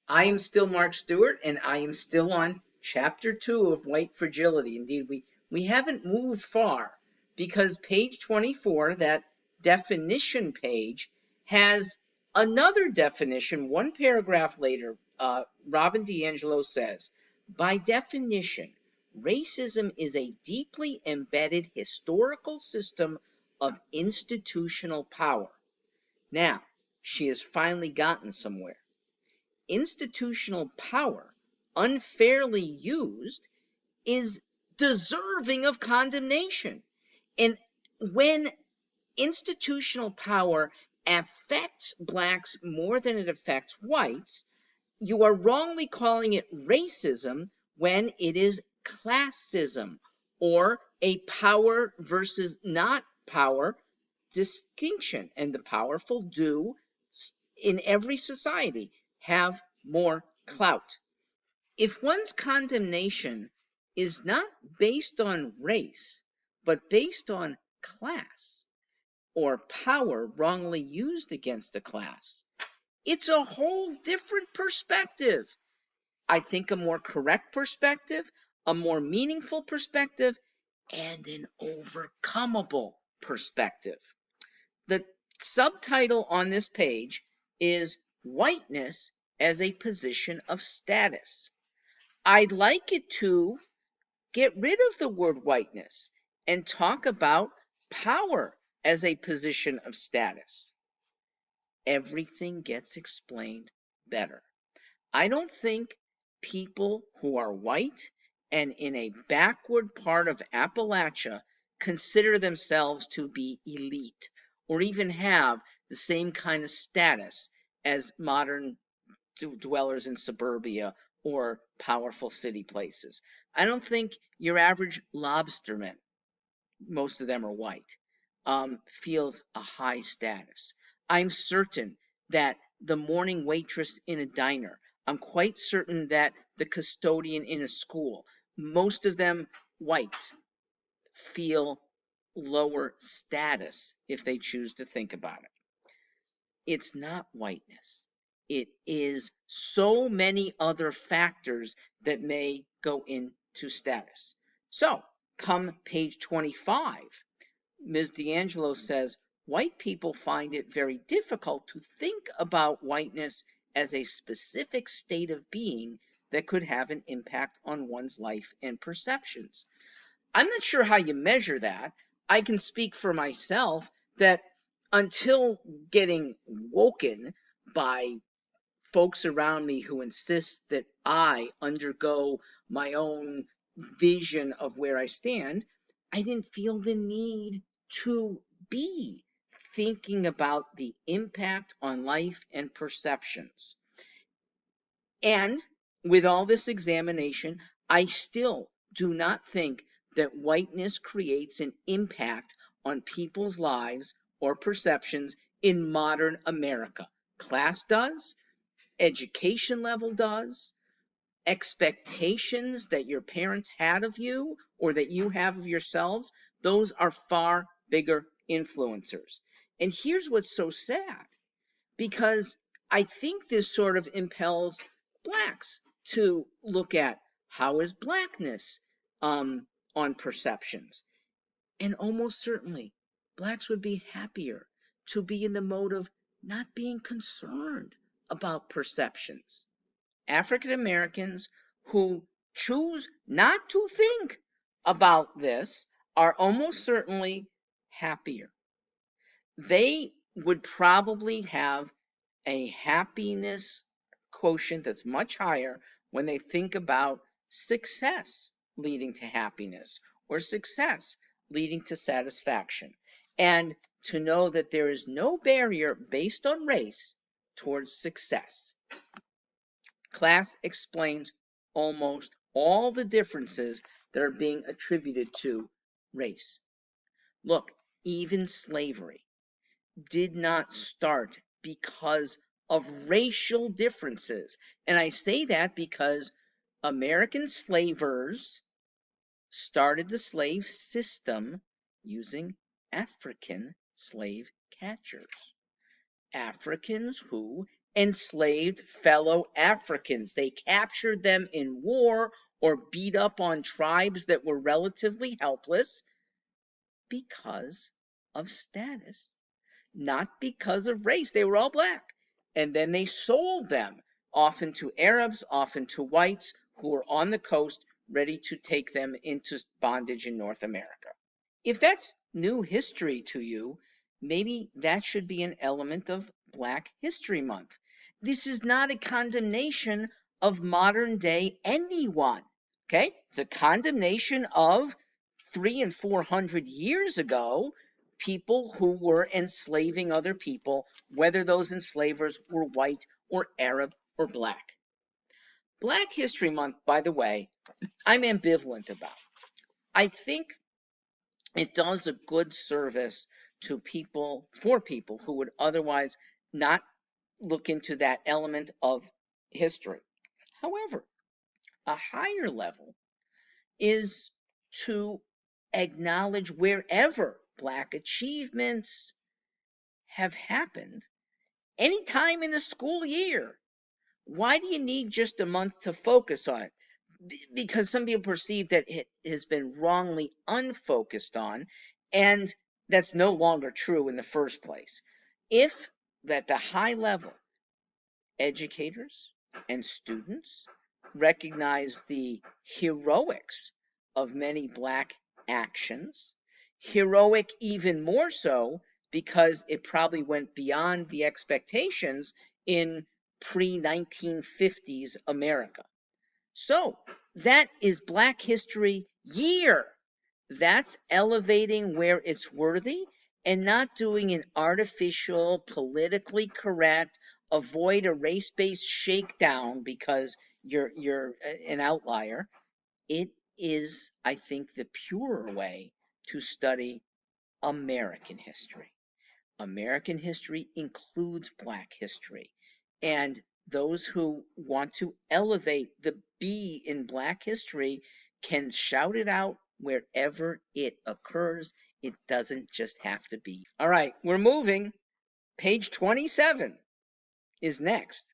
I am still Mark Stewart, and I am still on Chapter 2 of White Fragility. Indeed, we haven't moved far because page 24, that definition page, has another definition. One paragraph later, Robin DiAngelo says, by definition, racism is a deeply embedded historical system of institutional power. Now, she has finally gotten somewhere. Institutional power, unfairly used, is deserving of condemnation. And when institutional power affects blacks more than it affects whites, you are wrongly calling it racism when it is classism, or a power versus not power distinction. And the powerful do, in every society, have more clout. If one's condemnation is not based on race, but based on class or power wrongly used against a class, it's a whole different perspective. I think a more correct perspective, a more meaningful perspective, and an overcomable perspective. The subtitle on this page is Whiteness as a Position of Status. I'd like it to get rid of the word whiteness and talk about power as a position of status. Everything gets explained better. I don't think people who are white and in a backward part of Appalachia consider themselves to be elite or even have the same kind of status as modern dwellers in suburbia or powerful city places. I don't think your average lobsterman, most of them are white, feels a high status. I'm certain that the morning waitress in a diner, I'm quite certain that the custodian in a school, most of them whites, feel lower status if they choose to think about it. It's not whiteness. It is so many other factors that may go into status. So, come page 25, Ms. DiAngelo says, white people find it very difficult to think about whiteness as a specific state of being that could have an impact on one's life and perceptions. I'm not sure how you measure that. I can speak for myself that until getting woken by folks around me who insist that I undergo my own vision of where I stand, I didn't feel the need to be thinking about the impact on life and perceptions. And with all this examination, I still do not think that whiteness creates an impact on people's lives or perceptions in modern America. Class does, education level does, expectations that your parents had of you or that you have of yourselves, those are far bigger influencers. And here's what's so sad, because I think this sort of impels blacks to look at how is blackness on perceptions. And almost certainly, blacks would be happier to be in the mode of not being concerned about perceptions. African Americans who choose not to think about this are almost certainly happier. They would probably have a happiness quotient that's much higher when they think about success leading to happiness or success leading to satisfaction. And to know that there is no barrier based on race towards success. Class explains almost all the differences that are being attributed to race. Look, even slavery did not start because of racial differences. And I say that because American slavers started the slave system using African slave catchers. Africans who enslaved fellow Africans. They captured them in war or beat up on tribes that were relatively helpless because of status, not because of race. They were all black. And then they sold them, often to Arabs, often to whites who were on the coast, ready to take them into bondage in North America. If that's new history to you, maybe that should be an element of Black History Month. This is not a condemnation of modern day anyone, okay? It's a condemnation of 300 and 400 years ago, people who were enslaving other people, whether those enslavers were white or Arab or black. Black History Month, by the way, I'm ambivalent about. I think it does a good service to people, for people who would otherwise not look into that element of history. However, a higher level is to acknowledge wherever Black achievements have happened anytime in the school year. Why do you need just a month to focus on it? Because some people perceive that it has been wrongly unfocused on, and that's no longer true in the first place. If at the high level, educators and students recognize the heroics of many Black actions, heroic even more so because it probably went beyond the expectations in pre-1950s America. So that is Black History Year. That's elevating where it's worthy and not doing an artificial, politically correct, avoid a race-based shakedown because you're an outlier. It is, I think, the purer way to study American history. American history includes Black history. And those who want to elevate the B in Black history can shout it out wherever it occurs. It doesn't just have to be. All right, we're moving. Page 27 is next.